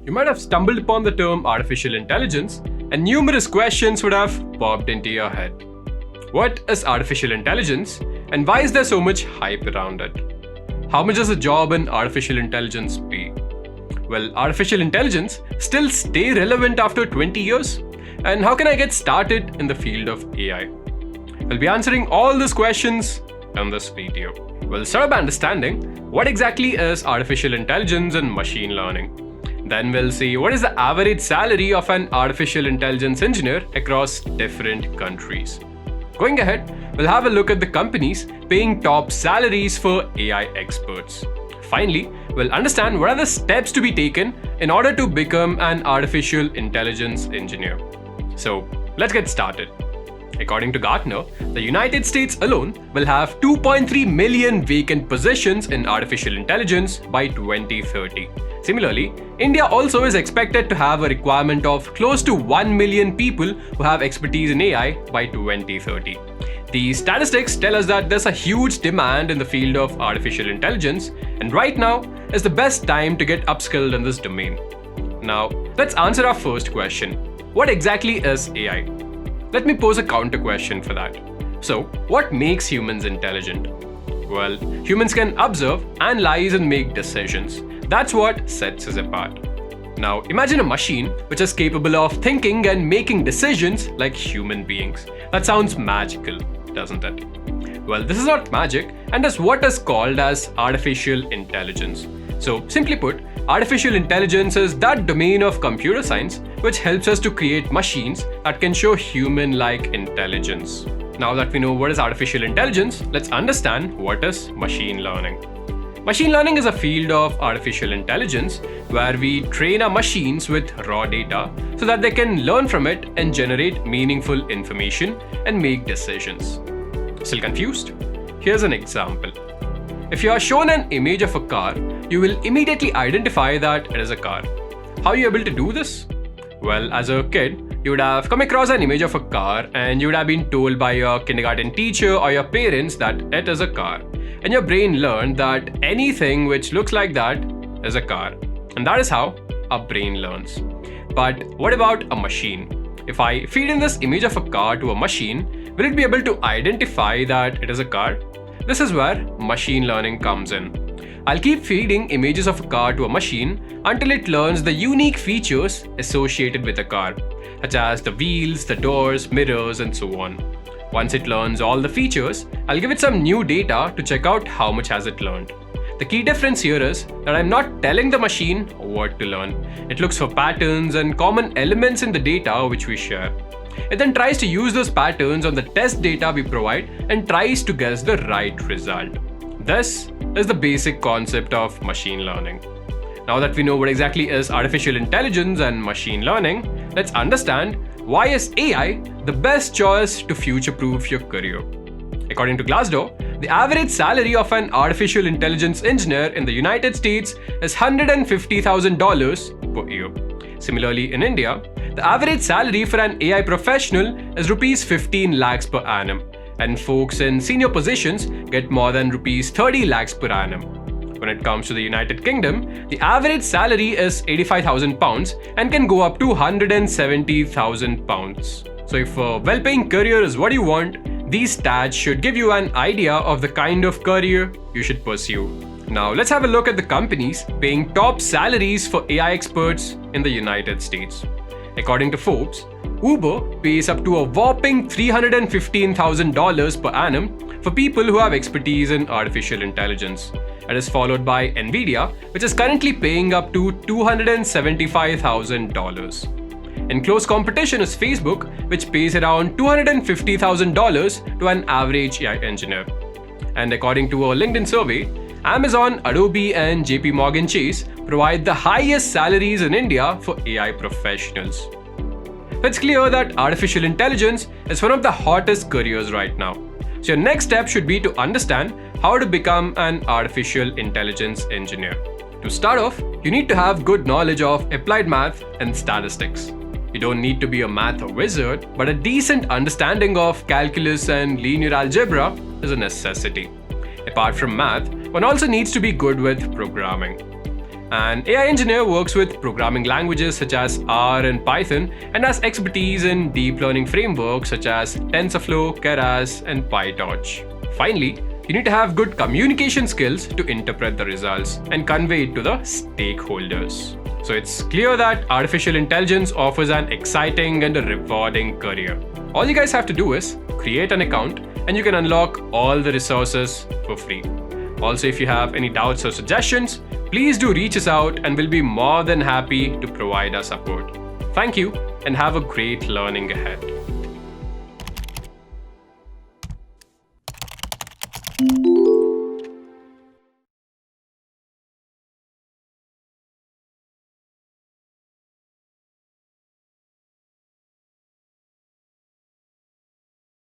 You might have stumbled upon the term artificial intelligence, and numerous questions would have popped into your head. What is artificial intelligence, and why is there so much hype around it? How much does a job in artificial intelligence pay? Will artificial intelligence still stay relevant after 20 years? And how can I get started in the field of AI? We'll be answering all these questions in this video. We'll start by understanding what exactly is artificial intelligence and machine learning. Then we'll see what is the average salary of an artificial intelligence engineer across different countries. Going ahead, we'll have a look at the companies paying top salaries for AI experts. Finally, we'll understand what are the steps to be taken in order to become an artificial intelligence engineer. So, let's get started. According to Gartner, the United States alone will have 2.3 million vacant positions in artificial intelligence by 2030. Similarly, India also is expected to have a requirement of close to 1 million people who have expertise in AI by 2030. These statistics tell us that there's a huge demand in the field of artificial intelligence, and right now is the best time to get upskilled in this domain. Now, let's answer our first question. What exactly is AI? Let me pose a counter question for that. So, what makes humans intelligent? Well, humans can observe, analyze, and make decisions. That's what sets us apart. Now, imagine a machine which is capable of thinking and making decisions like human beings. That sounds magical, doesn't it? Well, this is not magic, and is what is called as artificial intelligence. So, simply put, artificial intelligence is that domain of computer science which helps us to create machines that can show human-like intelligence. Now that we know what is artificial intelligence, let's understand what is machine learning. Machine learning is a field of artificial intelligence where we train our machines with raw data so that they can learn from it and generate meaningful information and make decisions. Still confused? Here's an example. If you are shown an image of a car, you will immediately identify that it is a car. How are you able to do this? Well, as a kid, you would have come across an image of a car and you would have been told by your kindergarten teacher or your parents that it is a car. And your brain learned that anything which looks like that is a car. And that is how our brain learns. But what about a machine? If I feed in this image of a car to a machine, will it be able to identify that it is a car? This is where machine learning comes in. I'll keep feeding images of a car to a machine until it learns the unique features associated with a car, such as the wheels, the doors, mirrors, and so on. Once it learns all the features, I'll give it some new data to check out how much has it learned. The key difference here is that I'm not telling the machine what to learn. It looks for patterns and common elements in the data which we share. It then tries to use those patterns on the test data we provide and tries to guess the right result. This is the basic concept of machine learning. Now that we know what exactly is artificial intelligence and machine learning, let's understand why is AI the best choice to future-proof your career. According to Glassdoor, the average salary of an artificial intelligence engineer in the United States is $150,000 per year. Similarly, in India, the average salary for an AI professional is Rs 15 lakhs per annum, and folks in senior positions get more than Rs 30 lakhs per annum. When it comes to the United Kingdom, the average salary is £85,000 and can go up to £170,000. So if a well-paying career is what you want, these stats should give you an idea of the kind of career you should pursue. Now let's have a look at the companies paying top salaries for AI experts in the United States. According to Forbes, Uber pays up to a whopping $315,000 per annum for people who have expertise in artificial intelligence. It is followed by Nvidia, which is currently paying up to $275,000. In close competition is Facebook, which pays around $250,000 to an average AI engineer. And according to a LinkedIn survey, Amazon, Adobe, and JP Morgan Chase provide the highest salaries in India for AI professionals. It's clear that artificial intelligence is one of the hottest careers right now. So your next step should be to understand how to become an artificial intelligence engineer. To start off, you need to have good knowledge of applied math and statistics. You don't need to be a math wizard, but a decent understanding of calculus and linear algebra is a necessity. Apart from math, one also needs to be good with programming. An AI engineer works with programming languages such as R and Python and has expertise in deep learning frameworks such as TensorFlow, Keras, and PyTorch. Finally, you need to have good communication skills to interpret the results and convey it to the stakeholders. So it's clear that artificial intelligence offers an exciting and a rewarding career. All you guys have to do is create an account and you can unlock all the resources for free. Also, if you have any doubts or suggestions, please do reach us out and we'll be more than happy to provide our support. Thank you and have a great learning ahead.